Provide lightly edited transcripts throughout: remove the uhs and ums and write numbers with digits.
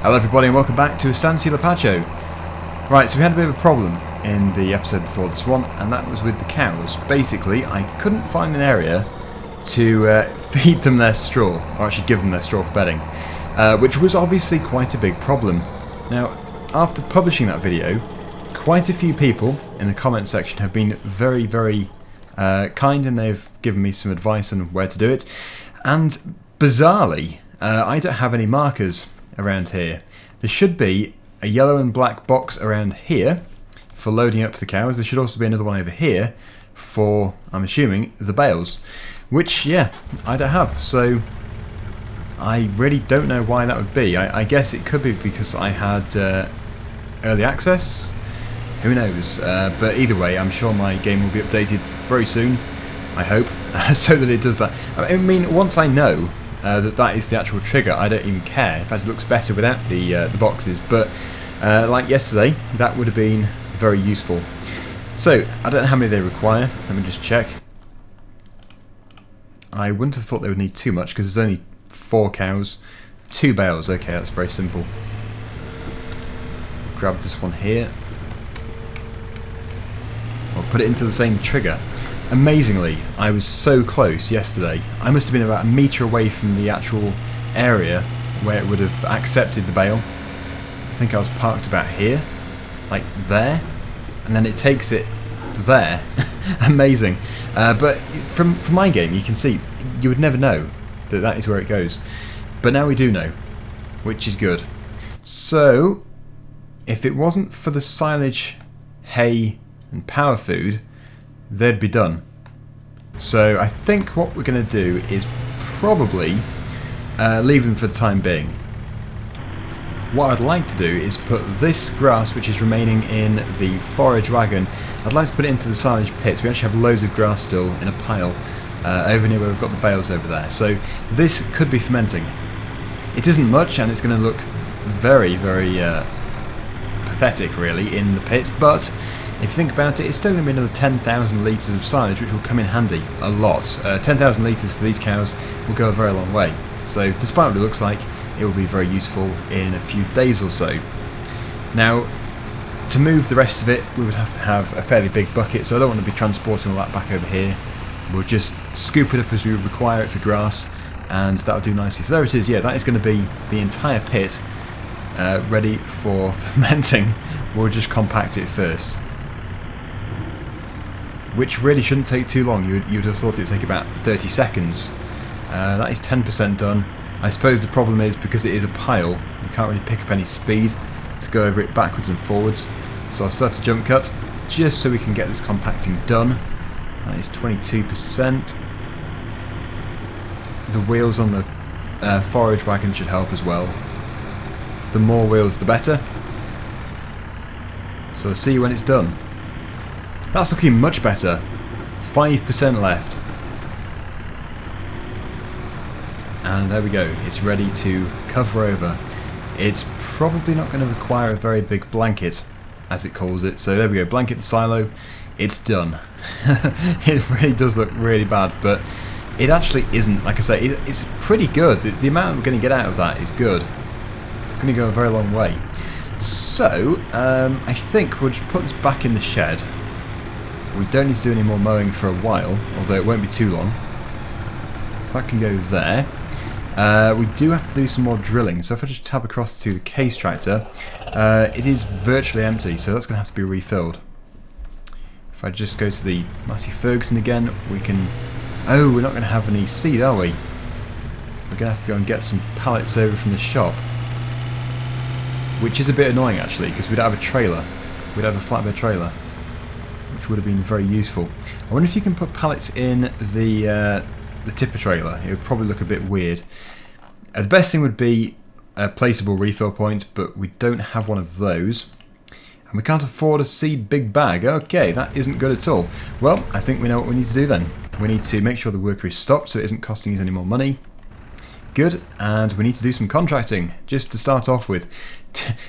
Hello everybody and welcome back to Estancia Lapacho. Right, so we had a bit of a problem in the episode before this one, and that was with the cows. Basically, I couldn't find an area to feed them their straw, or actually give them their straw for bedding, which was obviously quite a big problem. Now, after publishing that video, quite a few people in the comment section have been very kind, and they've given me some advice on where to do it, and bizarrely, I don't have any markers around here. There should be a yellow and black box around here for loading up the cows. There should also be another one over here for, I'm assuming, the bales, which, yeah, I don't have. So I really don't know why that would be. I guess it could be because I had early access. Who knows? But either way, I'm sure my game will be updated very soon, I hope, so that it does that. I mean, once I know that is the actual trigger, I don't even care. In fact, it looks better without the boxes, but like yesterday, that would have been very useful. So, I don't know how many they require. Let me just check. I wouldn't have thought they would need too much, because there's only 4 cows. 2 bales, okay, that's very simple. Grab this one here. I'll put it into the same trigger. Amazingly, I was so close yesterday. I must have been about a metre away from the actual area where it would have accepted the bale. I think I was parked about here, like there, and then it takes it there. Amazing. But from my game, you can see, you would never know that that is where it goes. But now we do know, which is good. So, if it wasn't for the silage, hay, and power food, they'd be done. So I think what we're going to do is probably leave them for the time being. What I'd like to do is put this grass, which is remaining in the forage wagon, I'd like to put it into the silage pit. We actually have loads of grass still in a pile over near where we've got the bales over there. So this could be fermenting. It isn't much, and it's going to look very pathetic really in the pit, but if you think about it, it's still going to be another 10,000 litres of silage, which will come in handy a lot. 10,000 litres for these cows will go a very long way. So despite what it looks like, it will be very useful in a few days or so. Now, to move the rest of it, we would have to have a fairly big bucket, so I don't want to be transporting all that back over here. We'll just scoop it up as we require it for grass, and that'll do nicely. So there it is, yeah, that is going to be the entire pit ready for fermenting. We'll just compact it first, which really shouldn't take too long. You'd have thought it would take about 30 seconds. That is 10% done. I suppose the problem is, because it is a pile, you can't really pick up any speed to go over it backwards and forwards. So I'll still have to jump cut, just so we can get this compacting done. That is 22%. The wheels on the forage wagon should help as well. The more wheels, the better. So I'll see you when it's done. That's looking much better. 5% left. And there we go. It's ready to cover over. It's probably not going to require a very big blanket, as it calls it. So there we go. Blanket the silo. It's done. It really does look really bad, but it actually isn't. Like I say, it's pretty good. The amount we're going to get out of that is good. It's going to go a very long way. So, I think we'll just put this back in the shed. We don't need to do any more mowing for a while, although it won't be too long. So that can go there. We do have to do some more drilling, so if I just tab across to the case tractor, it is virtually empty, so that's going to have to be refilled. If I just go to the Massey Ferguson again, we can... Oh, we're not going to have any seed, are we? We're going to have to go and get some pallets over from the shop. Which is a bit annoying actually, because we don't have a trailer. We'd have a flatbed trailer, which would have been very useful. I wonder if you can put pallets in the tipper trailer. It would probably look a bit weird. The best thing would be a placeable refill point, but we don't have one of those. And we can't afford a seed big bag. Okay, that isn't good at all. Well, I think we know what we need to do then. We need to make sure the worker is stopped so it isn't costing us any more money. Good, and we need to do some contracting, just to start off with.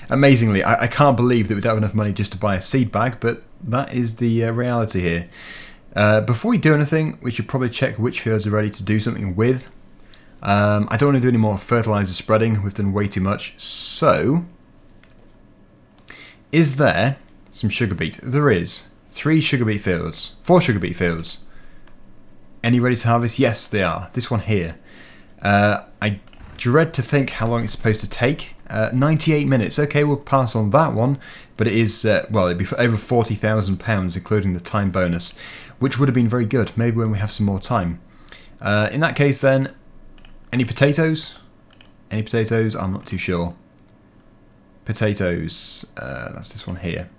Amazingly, I can't believe that we don't have enough money just to buy a seed bag, but that is the reality here. Before we do anything, we should probably check which fields are ready to do something with. I don't want to do any more fertilizer spreading. We've done way too much. So, is there some sugar beet? There is. 3 sugar beet fields. 4 sugar beet fields. Any ready to harvest? Yes, they are. This one here. I dread to think how long it's supposed to take. 98 minutes. Okay, we'll pass on that one. But it is, well, it'd be for over £40,000, including the time bonus, which would have been very good. Maybe when we have some more time. In that case, then, any potatoes? Any potatoes? I'm not too sure. Potatoes. That's this one here.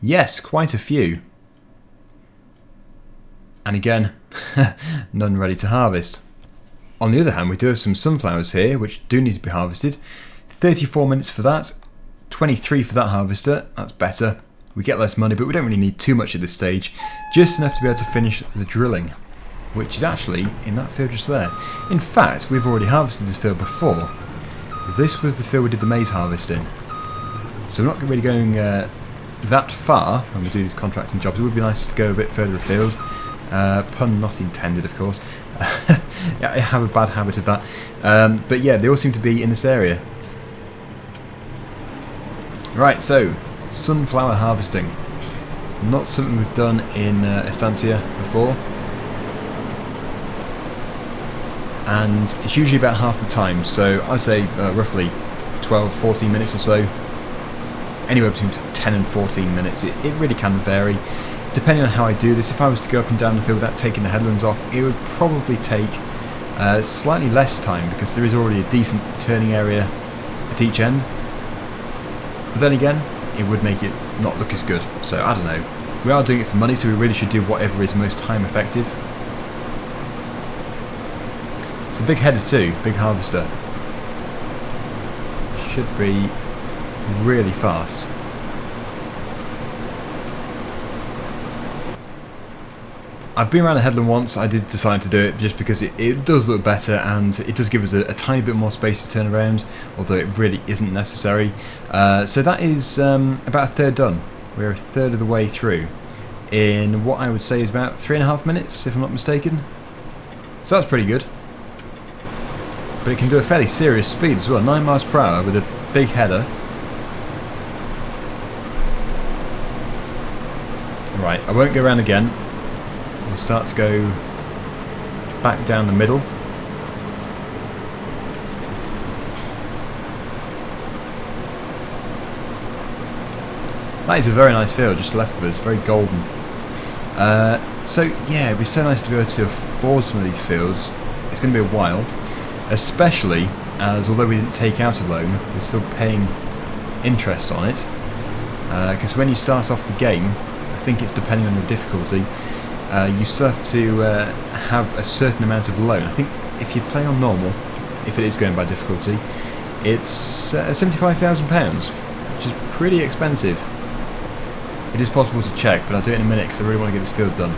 Yes, quite a few. And again, none ready to harvest. On the other hand, we do have some sunflowers here, which do need to be harvested. 34 minutes for that. 23 for that harvester. That's better. We get less money, but we don't really need too much at this stage. Just enough to be able to finish the drilling, which is actually in that field just there. In fact, we've already harvested this field before. This was the field we did the maize harvest in. So we're not really going that far when we do these contracting jobs. It would be nice to go a bit further afield. Pun not intended, of course. Yeah, I have a bad habit of that. But yeah, they all seem to be in this area. Right, so sunflower harvesting. Not something we've done in Estancia before. And it's usually about half the time, so I'd say roughly 12-14 minutes or so. Anywhere between 10 and 14 minutes. It really can vary. Depending on how I do this, if I was to go up and down the field without taking the headlands off, it would probably take slightly less time because there is already a decent turning area at each end. But then again, it would make it not look as good. So I don't know. We are doing it for money, so we really should do whatever is most time effective. It's a big header too, big harvester. Should be really fast. I've been around a headland once. I did decide to do it just because it does look better and it does give us a tiny bit more space to turn around, although it really isn't necessary. So that is about a third done. We're a third of the way through in what I would say is about 3.5 minutes, if I'm not mistaken. So that's pretty good. But it can do a fairly serious speed as well, 9 miles per hour with a big header. Right, I won't go around again. We'll start to go back down the middle. That is a very nice field just left of us, very golden. So yeah, it'd be so nice to be able to afford some of these fields. It's going to be a while, especially as although we didn't take out a loan, we're still paying interest on it. Because when you start off the game, I think it's depending on your difficulty, you still have to have a certain amount of loan. I think if you play on normal, if it is going by difficulty, it's £75,000, which is pretty expensive. It is possible to check, but I'll do it in a minute because I really want to get this field done.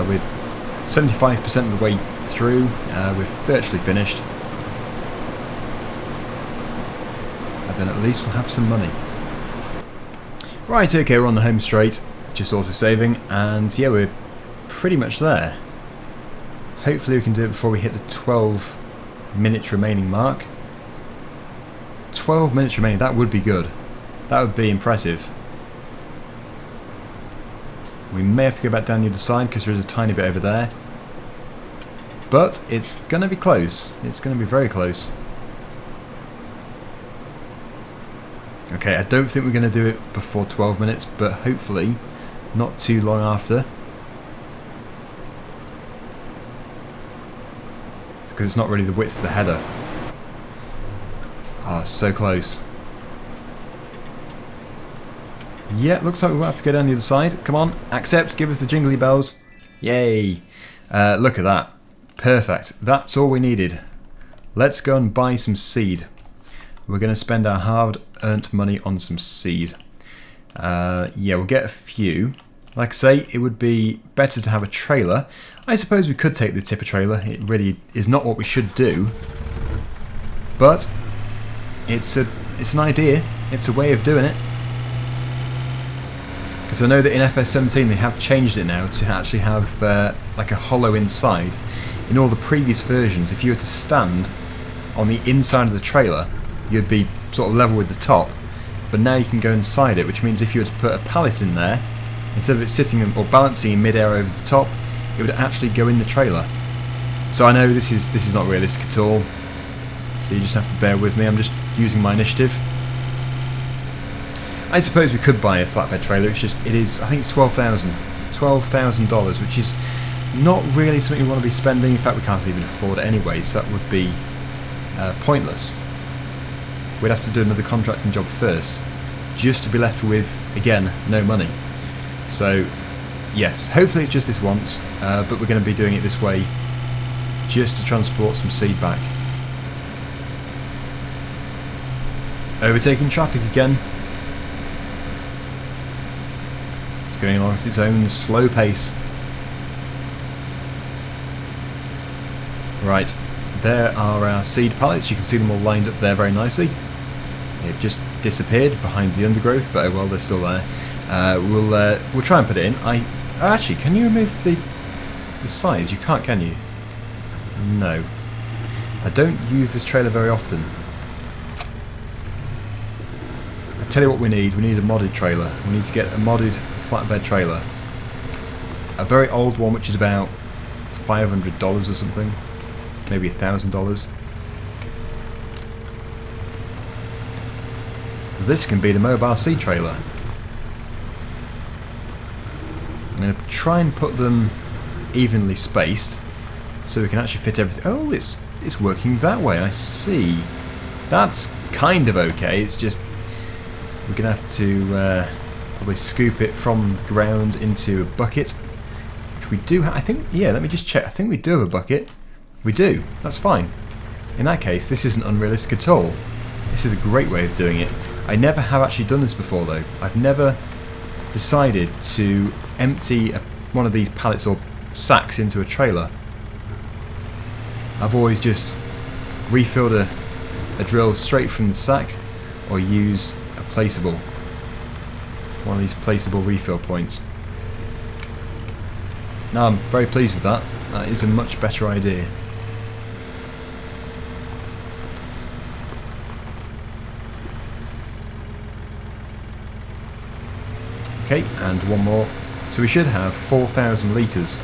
With 75% of the way through, we're virtually finished. And then at least we'll have some money. Right, okay, we're on the home straight, just auto-saving, and yeah, we're pretty much there. Hopefully we can do it before we hit the 12 minutes remaining mark. 12 minutes remaining, that would be good. That would be impressive. We may have to go back down the other side because there is a tiny bit over there. But it's going to be close. It's going to be very close. Okay, I don't think we're going to do it before 12 minutes, but hopefully not too long after. It's because it's not really the width of the header. Oh, so close. Yeah, looks like we'll have to go down the other side. Come on, accept, give us the jingly bells. Yay. Look at that. Perfect. That's all we needed. Let's go and buy some seed. We're going to spend our hard-earned money on some seed. Yeah, we'll get a few. Like I say, it would be better to have a trailer. I suppose we could take the tipper trailer. It really is not what we should do. But it's an idea. It's a way of doing it. Because I know that in FS17 they have changed it now to actually have like a hollow inside. in all the previous versions, if you were to stand on the inside of the trailer, you'd be sort of level with the top. But now you can go inside it, which means if you were to put a pallet in there, instead of it sitting or balancing in mid-air over the top, it would actually go in the trailer. So I know this is not realistic at all, so you just have to bear with me. I'm just using my initiative. I suppose we could buy a flatbed trailer. It's just, I think it's $12,000, which is not really something we want to be spending. In fact, we can't even afford it anyway, so that would be pointless. We'd have to do another contracting job first, just to be left with, again, no money. So, yes, hopefully it's just this once, but we're going to be doing it this way just to transport some seed back. Overtaking traffic again. It's going along at its own slow pace. Right, there are our seed pallets. You can see them all lined up there very nicely. They've just disappeared behind the undergrowth, but oh well, they're still there. We'll try and put it in. Actually, can you remove the size? You can't, can you? No. I don't use this trailer very often. I tell you what we need. We need a modded trailer. We need to get a modded flatbed trailer. A very old one, which is about $500 or something. Maybe $1,000. This can be the mobile seed trailer. I'm going to try and put them evenly spaced so we can actually fit everything. Oh, it's working that way, I see. That's kind of okay. It's just we're going to have to probably scoop it from the ground into a bucket, which we do I think, yeah, let me just check. I think we do have a bucket. We do. That's fine. In that case, this isn't unrealistic at all. This is a great way of doing it. I never have actually done this before, though. I've never decided to empty one of these pallets or sacks into a trailer. I've always just refilled a drill straight from the sack, or used a placeable. One of these placeable refill points. Now I'm very pleased with that. That is a much better idea. Okay, and one more. So we should have 4,000 litres.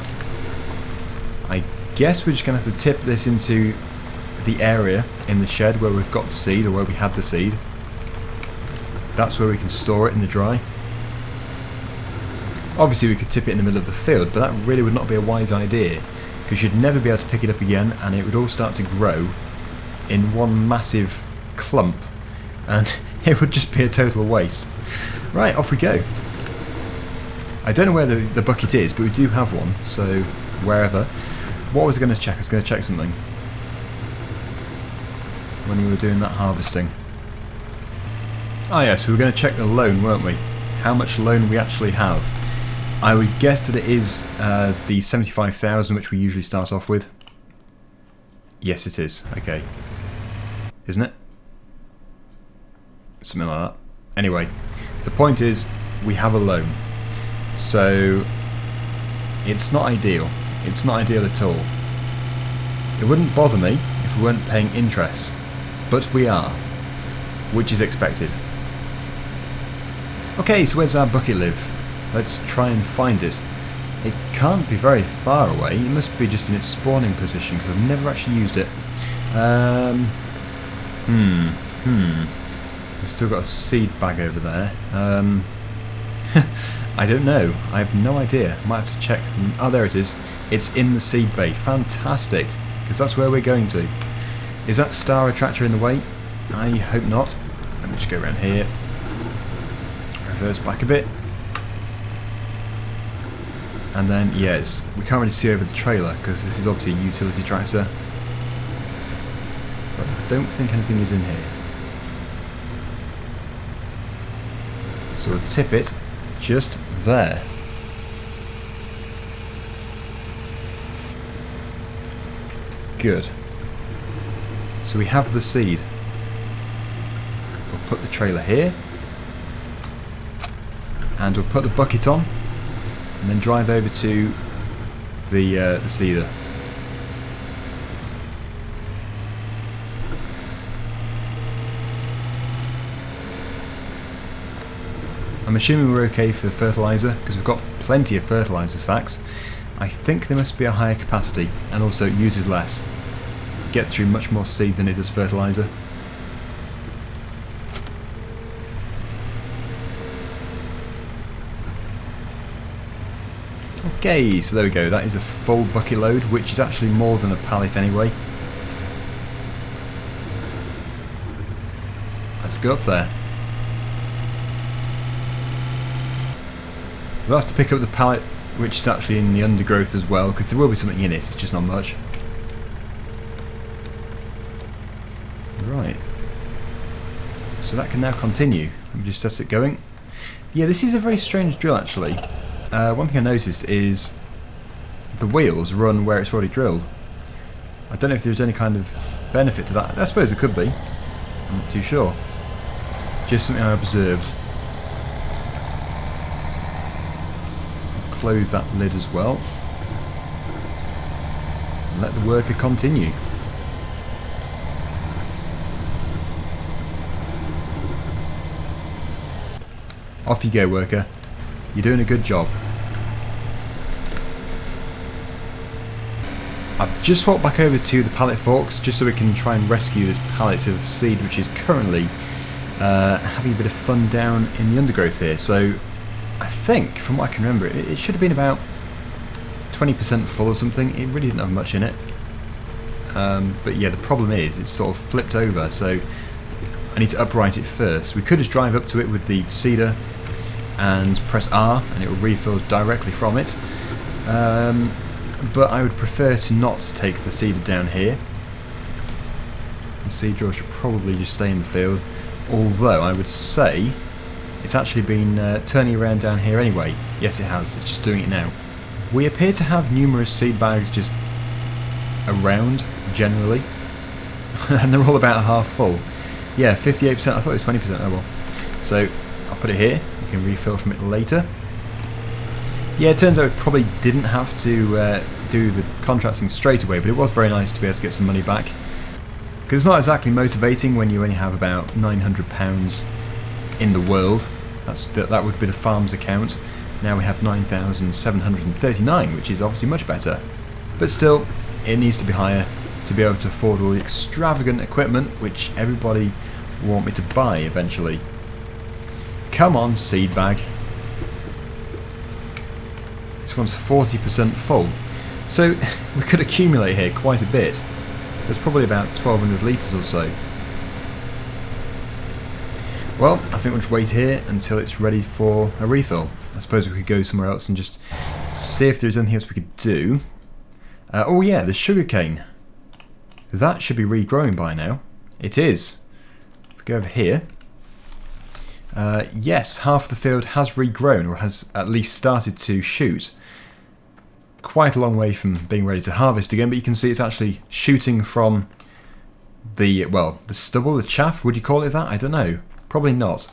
I guess we're just going to have to tip this into the area in the shed where we've got the seed, or where we had the seed. That's where we can store it in the dry. Obviously we could tip it in the middle of the field, but that really would not be a wise idea, because you'd never be able to pick it up again, and it would all start to grow in one massive clump, and it would just be a total waste. Right, off we go. I don't know where the bucket is, but we do have one, so wherever. What was I going to check? I was going to check something when we were doing that harvesting. Ah yes, we were going to check the loan, weren't we? How much loan we actually have. I would guess that it is the 75,000, which we usually start off with. Yes, it is. Okay. Isn't it? Something like that. Anyway, the point is, we have a loan. So, it's not ideal. It's not ideal at all. It wouldn't bother me if we weren't paying interest. But we are. Which is expected. Okay, so where's our bucket live? Let's try and find it. It can't be very far away. It must be just in its spawning position, because I've never actually used it. We've still got a seed bag over there. I don't know. I have no idea. Might have to check them. Oh, there it is. It's in the seed bay. Fantastic. Because that's where we're going to. Is that star attractor in the way? I hope not. Let me just go around here. Reverse back a bit. And then, yes, we can't really see over the trailer because this is obviously a utility tractor. But I don't think anything is in here. So we'll tip it just there. Good. So we have the seed. We'll put the trailer here. And we'll put the bucket on. And then drive over to the seeder. I'm assuming we're okay for fertilizer, because we've got plenty of fertilizer sacks. I think there must be a higher capacity, and also it uses less. It gets through much more seed than it does fertilizer. Okay, so there we go. That is a full bucket load, which is actually more than a pallet anyway. Let's go up there. We'll have to pick up the pallet which is actually in the undergrowth as well, because there will be something in it, it's just not much. Right. So that can now continue. Let me just set it going. Yeah, this is a very strange drill actually. One thing I noticed is the wheels run where it's already drilled. I don't know if there's any kind of benefit to that. I suppose it could be. I'm not too sure. Just something I observed. Close that lid as well. And let the worker continue. Off you go, worker. You're doing a good job. I've just swapped back over to the pallet forks just so we can try and rescue this pallet of seed which is currently having a bit of fun down in the undergrowth here. So I think, from what I can remember, it should have been about 20% full or something. It really didn't have much in it. But yeah, the problem is it's sort of flipped over, so I need to upright it first. We could just drive up to it with the seeder and press R and it will refill directly from it. But I would prefer to not take the seeder down here. The seed drill should probably just stay in the field, although I would say it's actually been turning around down here anyway. Yes, it has. It's just doing it now. We appear to have numerous seed bags just around, generally. And they're all about half full. Yeah, 58%. I thought it was 20%. Oh well. So, I'll put it here. We can refill from it later. Yeah, it turns out it probably didn't have to do the contracting straight away, but it was very nice to be able to get some money back. Because it's not exactly motivating when you only have about £900 in the world. That would be the farm's account. Now we have 9,739, which is obviously much better. But still, it needs to be higher to be able to afford all the extravagant equipment which everybody will want me to buy eventually. Come on, seed bag. This one's 40% full. So we could accumulate here quite a bit. There's probably about 1,200 litres or so. Well, I think we'll just wait here until it's ready for a refill. I suppose we could go somewhere else and just see if there's anything else we could do. Oh yeah, the sugarcane. That should be regrowing by now. It is. If we go over here. Yes, half the field has regrown, or has at least started to shoot. Quite a long way from being ready to harvest again, but you can see it's actually shooting from the, well, the stubble, the chaff, would you call it that? I don't know. Probably not.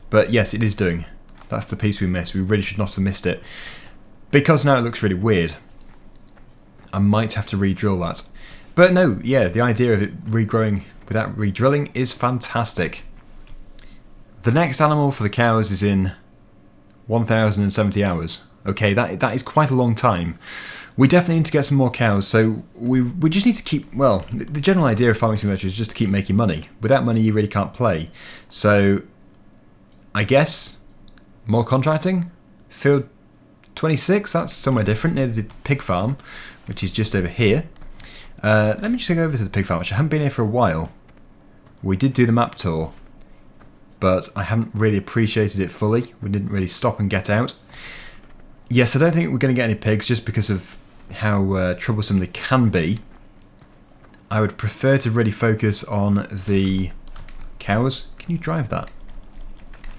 But yes, it is doing. That's the piece we missed. We really should not have missed it. Because now it looks really weird. I might have to re-drill that. But no, yeah, the idea of it regrowing without re-drilling is fantastic. The next animal for the cows is in 1,070 hours. Okay, that is quite a long time. We definitely need to get some more cows, so we just need to keep, well, the general idea of farming simulator is just to keep making money. Without money you really can't play. So, I guess, more contracting? Field 26, that's somewhere different, near the pig farm, which is just over here. Let me just go over to the pig farm, which I haven't been here for a while. We did do the map tour, but I haven't really appreciated it fully. We didn't really stop and get out. Yes, I don't think we're going to get any pigs just because of how troublesome they can be. I would prefer to really focus on the cows. Can you drive that?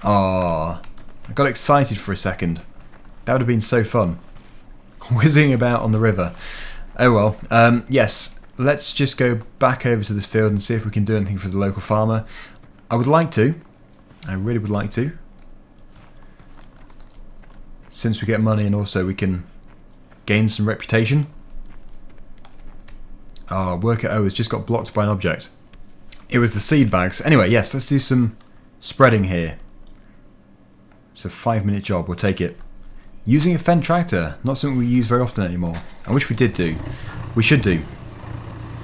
Ah, I got excited for a second. That would have been so fun. Whizzing about on the river. Oh well. Yes, let's just go back over to this field and see if we can do anything for the local farmer. I would like to. I really would like to. Since we get money and also we can gain some reputation. Ah, worker O has just got blocked by an object. It was the seed bags. Anyway, yes, let's do some spreading here. It's a 5-minute job, we'll take it. Using a Fendt tractor, not something we use very often anymore. I wish we did do. We should do.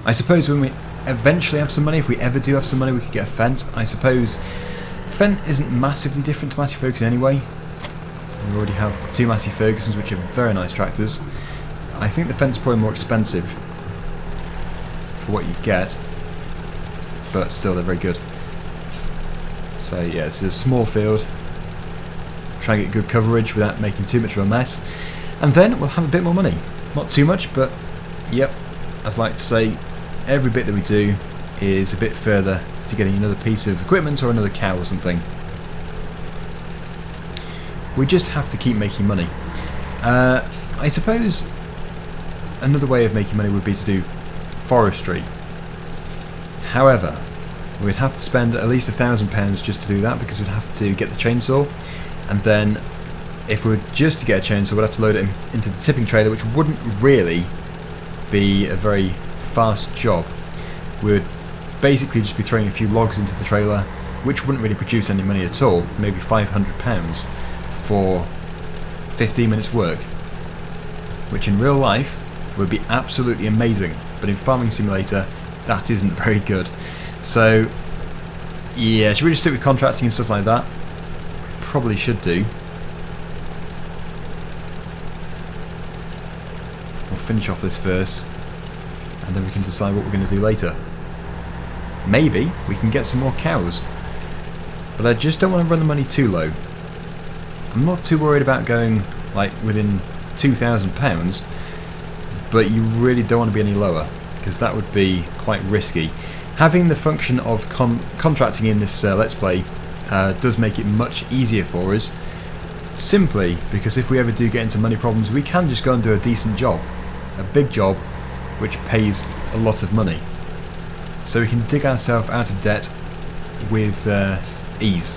I suppose when we eventually have some money, if we ever do have some money, we could get a Fendt. I suppose Fendt isn't massively different to Massey Ferguson anyway. We already have 2 Massey Fergusons, which are very nice tractors. I think the Fendt's probably more expensive for what you get, but still they're very good. So yeah, it's a small field. Try and get good coverage without making too much of a mess, and then we'll have a bit more money. Not too much, but yep, as I like to say, every bit that we do is a bit further to getting another piece of equipment or another cow or something. We just have to keep making money. I suppose another way of making money would be to do forestry. However, we'd have to spend at least £1,000 just to do that, because we'd have to get the chainsaw, and then if we were just to get a chainsaw, we'd have to load it into the tipping trailer, which wouldn't really be a very fast job. We would basically just be throwing a few logs into the trailer, which wouldn't really produce any money at all, maybe £500 for 15 minutes work, which in real life would be absolutely amazing, but in Farming Simulator that isn't very good. So yeah, should we just stick with contracting and stuff like that? Probably should do. We'll finish off this first, and then we can decide what we're going to do later. Maybe we can get some more cows, but I just don't want to run the money too low. I'm not too worried about going like within £2,000, but you really don't want to be any lower, because that would be quite risky. Having the function of contracting in this Let's Play does make it much easier for us, simply because if we ever do get into money problems, we can just go and do a decent job, a big job, which pays a lot of money. So we can dig ourselves out of debt with ease.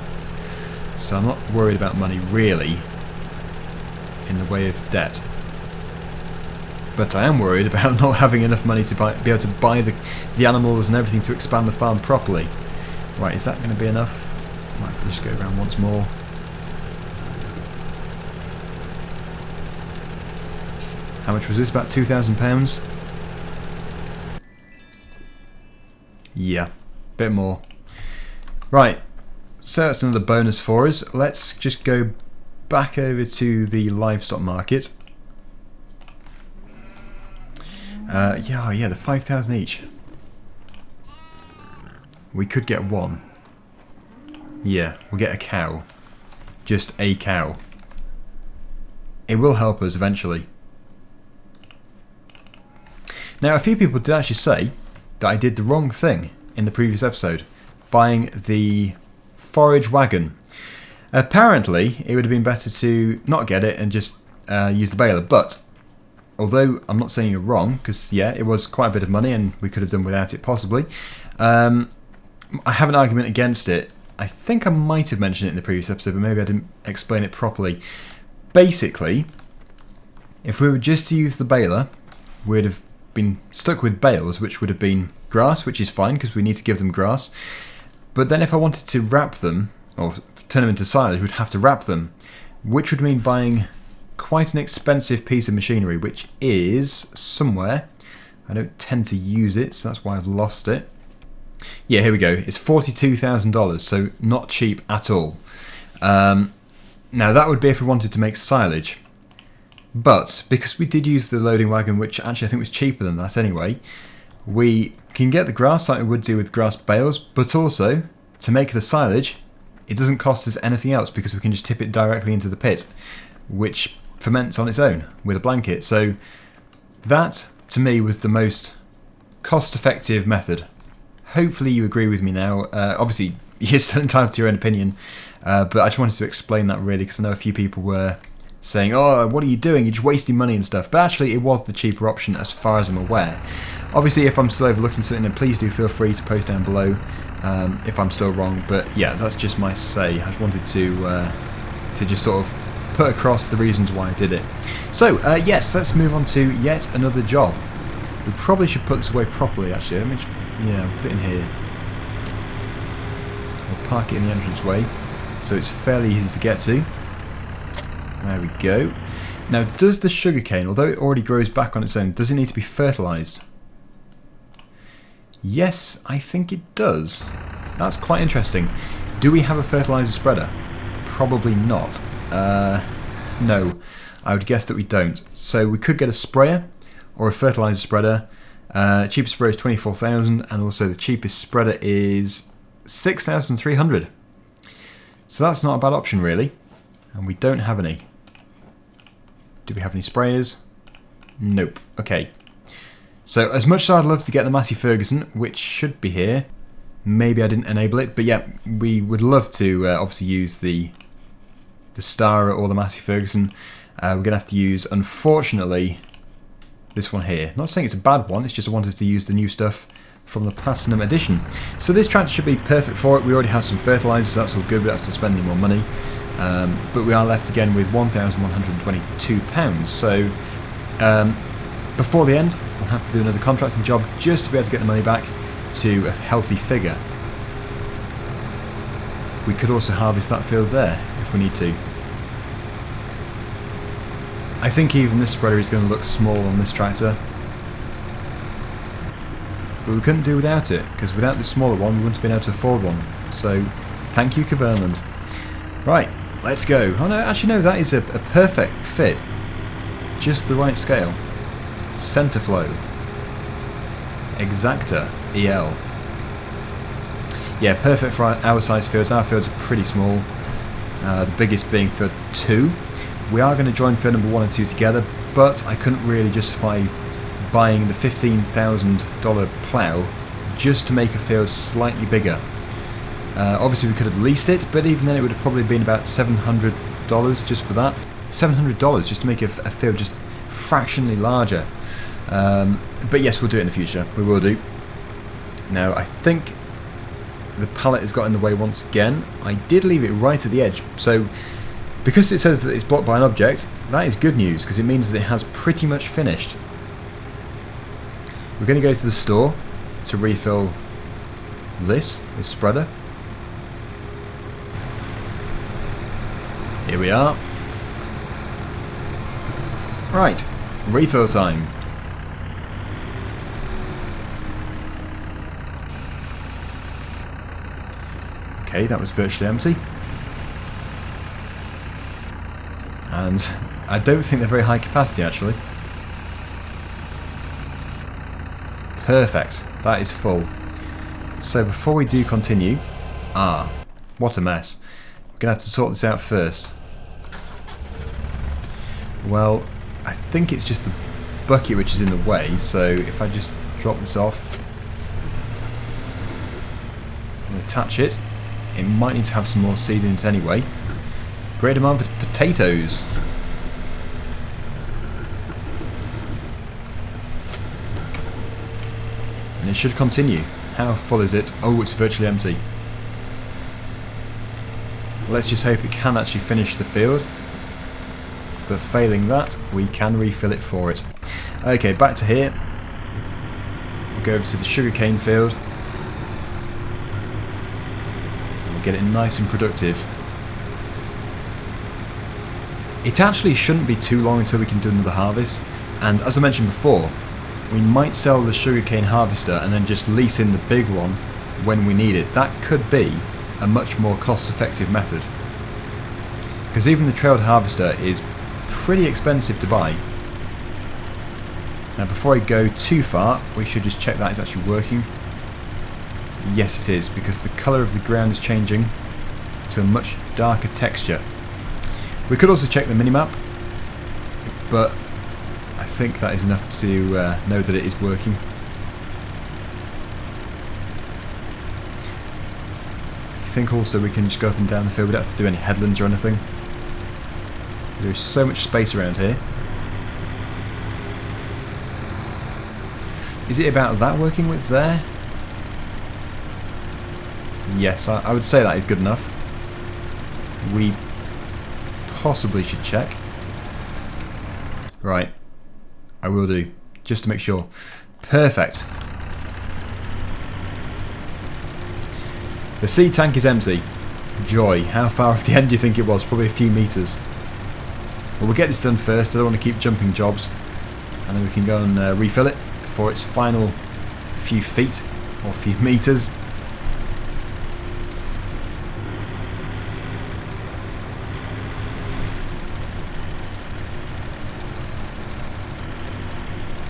So I'm not worried about money really in the way of debt. But I am worried about not having enough money to be able to buy the animals and everything to expand the farm properly. Right, is that going to be enough? Might have to just go around once more. How much was this? About £2,000? Yeah, bit more. Right, so that's another bonus for us. Let's just go back over to the livestock market. Yeah, the 5,000 each. We could get one. Yeah, we'll get a cow. Just a cow. It will help us eventually. Now, a few people did actually say that I did the wrong thing in the previous episode, buying the forage wagon. Apparently, it would have been better to not get it and just use the baler, but although I'm not saying you're wrong, because yeah, it was quite a bit of money and we could have done without it possibly, I have an argument against it. I think I might have mentioned it in the previous episode, but maybe I didn't explain it properly. Basically, if we were just to use the baler, we'd have been stuck with bales, which would have been grass, which is fine because we need to give them grass. But then if I wanted to wrap them, or turn them into silage, we'd have to wrap them, which would mean buying quite an expensive piece of machinery, which is somewhere. I don't tend to use it, so that's why I've lost it. Yeah, here we go. It's $42,000, so not cheap at all. Now that would be if we wanted to make silage. But because we did use the loading wagon, which actually I think was cheaper than that anyway, we can get the grass like we would do with grass bales, but also to make the silage, it doesn't cost us anything else because we can just tip it directly into the pit, which ferments on its own with a blanket. So that, to me, was the most cost-effective method. Hopefully you agree with me now. Obviously, you're still entitled to your own opinion, but I just wanted to explain that really because I know a few people were saying, oh, what are you doing? You're just wasting money and stuff. But actually, it was the cheaper option as far as I'm aware. Obviously, if I'm still overlooking something, then please do feel free to post down below if I'm still wrong. But yeah, that's just my say. I just wanted to just sort of put across the reasons why I did it. So, yes, let's move on to yet another job. We probably should put this away properly, actually. Let me just, put it in here. We'll park it in the entranceway, so it's fairly easy to get to. There we go. Now, does the sugarcane, although it already grows back on its own, does it need to be fertilised? Yes, I think it does. That's quite interesting. Do we have a fertiliser spreader? Probably not. No, I would guess that we don't. So we could get a sprayer or a fertiliser spreader. Cheapest sprayer is 24,000, and also the cheapest spreader is 6,300. So that's not a bad option, really. And we don't have any. Do we have any sprayers? Nope. Okay. So as much as I'd love to get the Massey Ferguson, which should be here, maybe I didn't enable it, but yeah, we would love to obviously use the Star or the Massey Ferguson. We're going to have to use, unfortunately, this one here. Not saying it's a bad one, it's just I wanted to use the new stuff from the Platinum Edition. So this tractor should be perfect for it. We already have some fertiliser, so that's all good. We don't have to spend any more money. But we are left again with £1,122. So before the end, we'll have to do another contracting job just to be able to get the money back to a healthy figure. We could also harvest that field there if we need to. I think even this spreader is going to look small on this tractor. But we couldn't do without it, because without the smaller one we wouldn't have been able to afford one. So, thank you, Caverland. Right, let's go. Oh no, actually no, that is a perfect fit. Just the right scale. Centre flow. Exacta EL. Yeah, perfect for our size fields. Our fields are pretty small. The biggest being field 2. We are going to join field number 1 and 2 together, but I couldn't really justify buying the $15,000 plough just to make a field slightly bigger. Obviously we could have leased it, but even then it would have probably been about $700 just for that. $700 just to make a field just fractionally larger. But yes, we'll do it in the future. We will do. Now I think the pallet has got in the way once again. I did leave it right at the edge, so because it says that it's blocked by an object, that is good news, because it means that it has pretty much finished. We're going to go to the store to refill this spreader. Here we are. Right, refill time. Okay, that was virtually empty. And I don't think they're very high capacity actually. Perfect, that is full. So before we do continue, what a mess. We're going to have to sort this out first. Well, I think it's just the bucket which is in the way, so if I just drop this off and attach it, it might need to have some more seed in it anyway. Great demand for potatoes. And it should continue. How full is it? Oh, it's virtually empty. Let's just hope it can actually finish the field. But failing that, we can refill it for it. Okay, back to here. We'll go over to the sugarcane field. And we'll get it nice and productive. It actually shouldn't be too long until we can do another harvest, and as I mentioned before, we might sell the sugarcane harvester and then just lease in the big one when we need it. That could be a much more cost-effective method, because even the trailed harvester is pretty expensive to buy. Now before I go too far, we should just check that it's actually working. Yes it is, because the colour of the ground is changing to a much darker texture. We could also check the minimap, but I think that is enough to know that it is working. I think also we can just go up and down the field. We don't have to do any headlands or anything. There is so much space around here. Is it about that working width there? Yes, I would say that is good enough. We possibly should check. Right, I will do, just to make sure. Perfect. The seed tank is empty. Joy. How far off the end do you think it was? Probably a few meters. But we'll get this done first. I don't want to keep jumping jobs. And then we can go and refill it for its final few feet or few meters.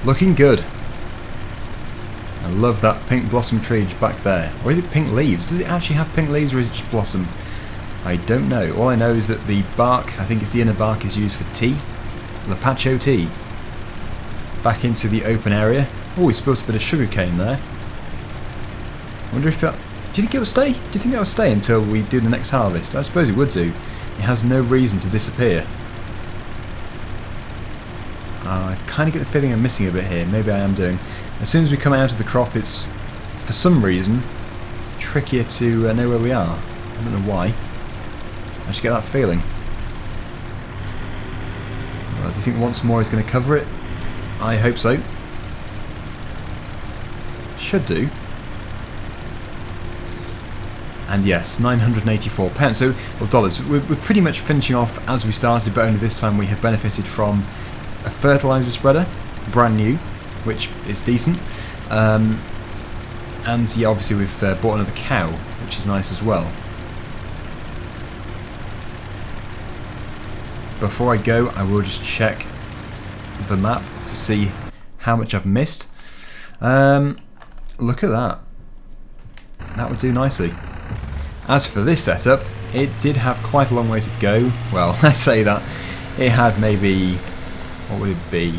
Looking good. I love that pink blossom tree back there. Or is it pink leaves? Does it actually have pink leaves or is it just blossom? I don't know. All I know is that the bark, I think it's the inner bark, is used for tea. Lapacho tea. Back into the open area. Oh, we spilled a bit of sugarcane there. I wonder if that... Do you think it will stay? Do you think that will stay until we do the next harvest? I suppose it would do. It has no reason to disappear. I kind of get the feeling I'm missing a bit here. Maybe I am doing. As soon as we come out of the crop, it's, for some reason, trickier to know where we are. I don't know why. I just get that feeling. Well, do you think once more is going to cover it? I hope so. Should do. And yes, £984. So, well, dollars. We're pretty much finishing off as we started, but only this time we have benefited from a fertilizer spreader, brand new, which is decent. And yeah, obviously we've bought another cow, which is nice as well. Before I go, I will just check the map to see how much I've missed. Look at that. That would do nicely. As for this setup, it did have quite a long way to go. Well, I say that. It had maybe, what would it be,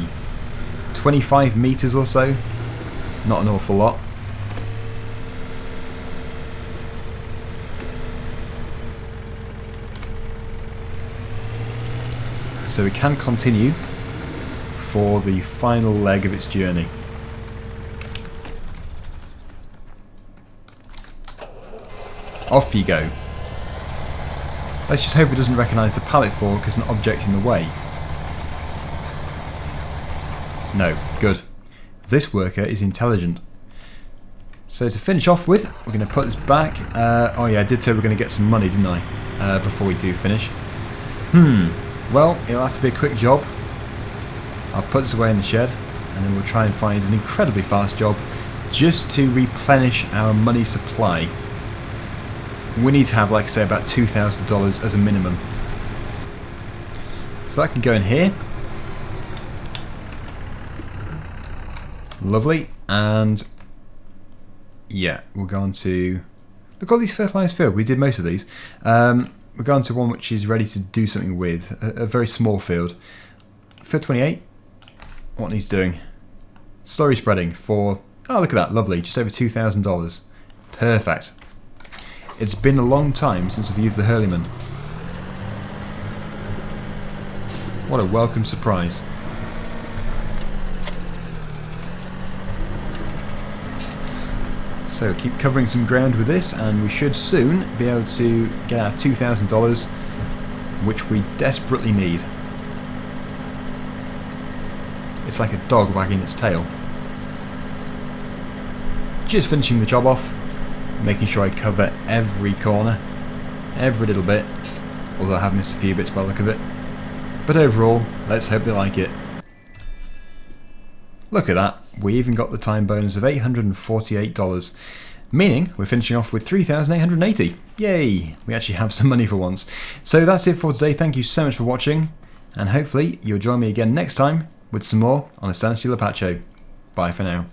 25 meters or so? Not an awful lot. So we can continue for the final leg of its journey. Off you go. Let's just hope it doesn't recognise the pallet fork as an object in the way. No, good. This worker is intelligent. So to finish off with, we're going to put this back. Oh yeah, I did say we're going to get some money, didn't I? Before we do finish. Well, it'll have to be a quick job. I'll put this away in the shed, and then we'll try and find an incredibly fast job just to replenish our money supply. We need to have, like I say, about $2,000 as a minimum. So that can go in here. Lovely. And yeah, we'll go on to... Look at all these fertilised field. We did most of these. We're going to one which is ready to do something with. A very small field. Field 28. What needs doing? Slurry spreading for... Oh, look at that. Lovely. Just over $2,000. Perfect. It's been a long time since I've used the Hurleyman. What a welcome surprise. So keep covering some ground with this and we should soon be able to get our $2,000, which we desperately need. It's like a dog wagging its tail. Just finishing the job off. Making sure I cover every corner, every little bit, although I have missed a few bits by the look of it. But overall, let's hope they like it. Look at that, we even got the time bonus of $848, meaning we're finishing off with $3,880. Yay, we actually have some money for once. So that's it for today, thank you so much for watching, and hopefully you'll join me again next time with some more on Estancia Lapacho. Bye for now.